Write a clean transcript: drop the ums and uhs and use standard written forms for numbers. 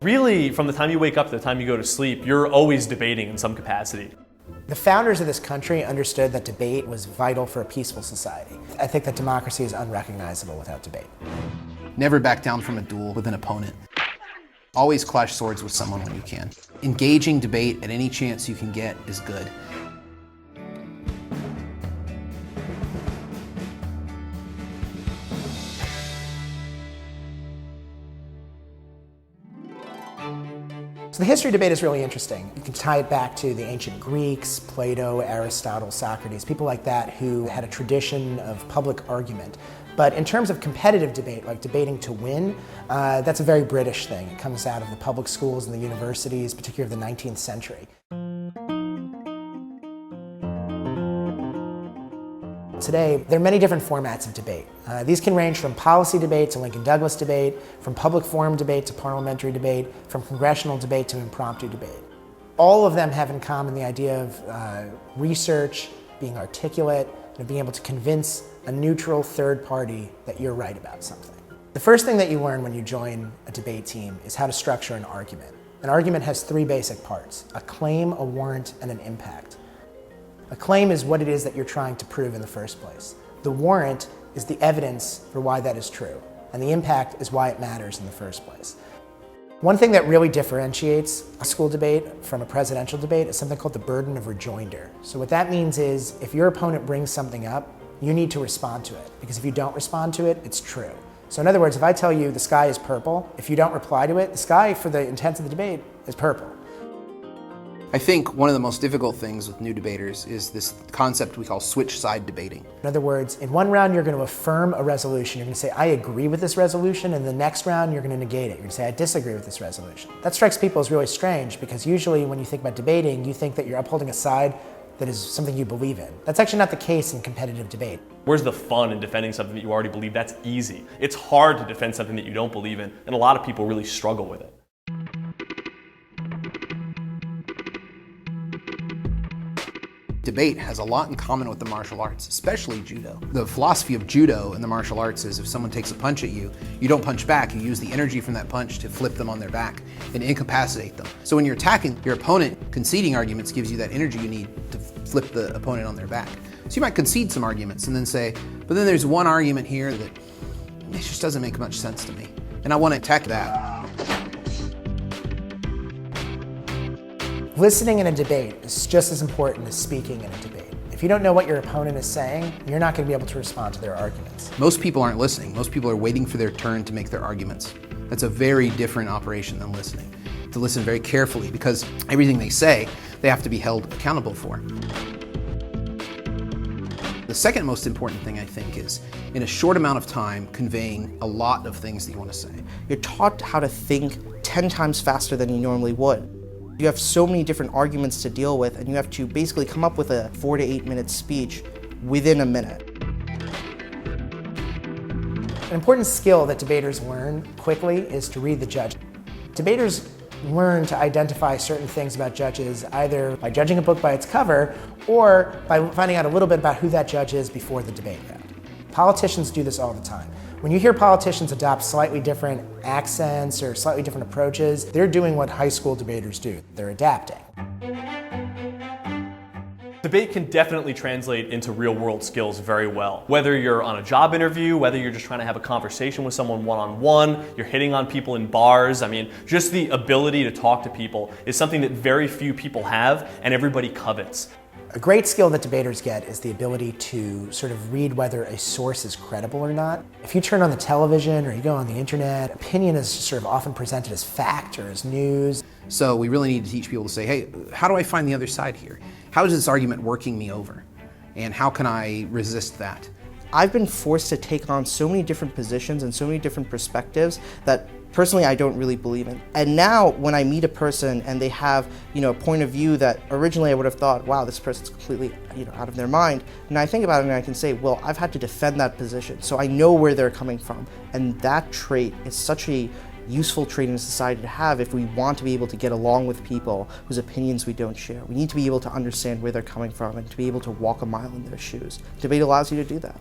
Really, from the time you wake up to the time you go to sleep, you're always debating in some capacity. The founders of this country understood that debate was vital for a peaceful society. I think that democracy is unrecognizable without debate. Never back down from a duel with an opponent. Always clash swords with someone when you can. Engaging debate at any chance you can get is good. So the history of debate is really interesting. You can tie it back to the ancient Greeks, Plato, Aristotle, Socrates, people like that who had a tradition of public argument. But in terms of competitive debate, like debating to win, that's a very British thing. It comes out of the public schools and the universities, particularly of the 19th century. Today, there are many different formats of debate. These can range from policy debate to Lincoln Douglas debate, from public forum debate to parliamentary debate, from congressional debate to impromptu debate. All of them have in common the idea of research, being articulate, and being able to convince a neutral third party that you're right about something. The first thing that you learn when you join a debate team is how to structure an argument. An argument has three basic parts: a claim, a warrant, and an impact. A claim is what it is that you're trying to prove in the first place. The warrant is the evidence for why that is true, and the impact is why it matters in the first place. One thing that really differentiates a school debate from a presidential debate is something called the burden of rejoinder. So what that means is if your opponent brings something up, you need to respond to it, because if you don't respond to it, it's true. So in other words, if I tell you the sky is purple, if you don't reply to it, the sky for the intents of the debate is purple. I think one of the most difficult things with new debaters is this concept we call switch side debating. In other words, in one round you're going to affirm a resolution. You're going to say, I agree with this resolution, and the next round you're going to negate it. You're going to say, I disagree with this resolution. That strikes people as really strange, because usually when you think about debating, you think that you're upholding a side that is something you believe in. That's actually not the case in competitive debate. Where's the fun in defending something that you already believe? That's easy. It's hard to defend something that you don't believe in, and a lot of people really struggle with it. Debate has a lot in common with the martial arts, especially judo. The philosophy of judo and the martial arts is if someone takes a punch at you, you don't punch back. You use the energy from that punch to flip them on their back and incapacitate them. So when you're attacking your opponent, conceding arguments gives you that energy you need to flip the opponent on their back. So you might concede some arguments and then say, but then there's one argument here that it just doesn't make much sense to me, and I want to attack that. Listening in a debate is just as important as speaking in a debate. If you don't know what your opponent is saying, you're not going to be able to respond to their arguments. Most people aren't listening. Most people are waiting for their turn to make their arguments. That's a very different operation than listening. To listen very carefully, because everything they say, they have to be held accountable for. The second most important thing, I think, is in a short amount of time conveying a lot of things that you want to say. You're taught how to think 10 times faster than you normally would. You have so many different arguments to deal with, and you have to basically come up with a 4 to 8 minute speech within a minute. An important skill that debaters learn quickly is to read the judge. Debaters learn to identify certain things about judges either by judging a book by its cover or by finding out a little bit about who that judge is before the debate round. Politicians do this all the time. When you hear politicians adopt slightly different accents or slightly different approaches, they're doing what high school debaters do. They're adapting. Debate can definitely translate into real-world skills very well. Whether you're on a job interview, whether you're just trying to have a conversation with someone one-on-one, you're hitting on people in bars. I mean, just the ability to talk to people is something that very few people have and everybody covets. A great skill that debaters get is the ability to sort of read whether a source is credible or not. If you turn on the television or you go on the internet, opinion is sort of often presented as fact or as news. So we really need to teach people to say, hey, how do I find the other side here? How is this argument working me over? And how can I resist that? I've been forced to take on so many different positions and so many different perspectives that personally I don't really believe in. And now when I meet a person and they have, a point of view that originally I would have thought, wow, this person's completely, out of their mind. And I think about it and I can say, well, I've had to defend that position, so I know where they're coming from. And that trait is such a useful trait in society to have if we want to be able to get along with people whose opinions we don't share. We need to be able to understand where they're coming from and to be able to walk a mile in their shoes. Debate allows you to do that.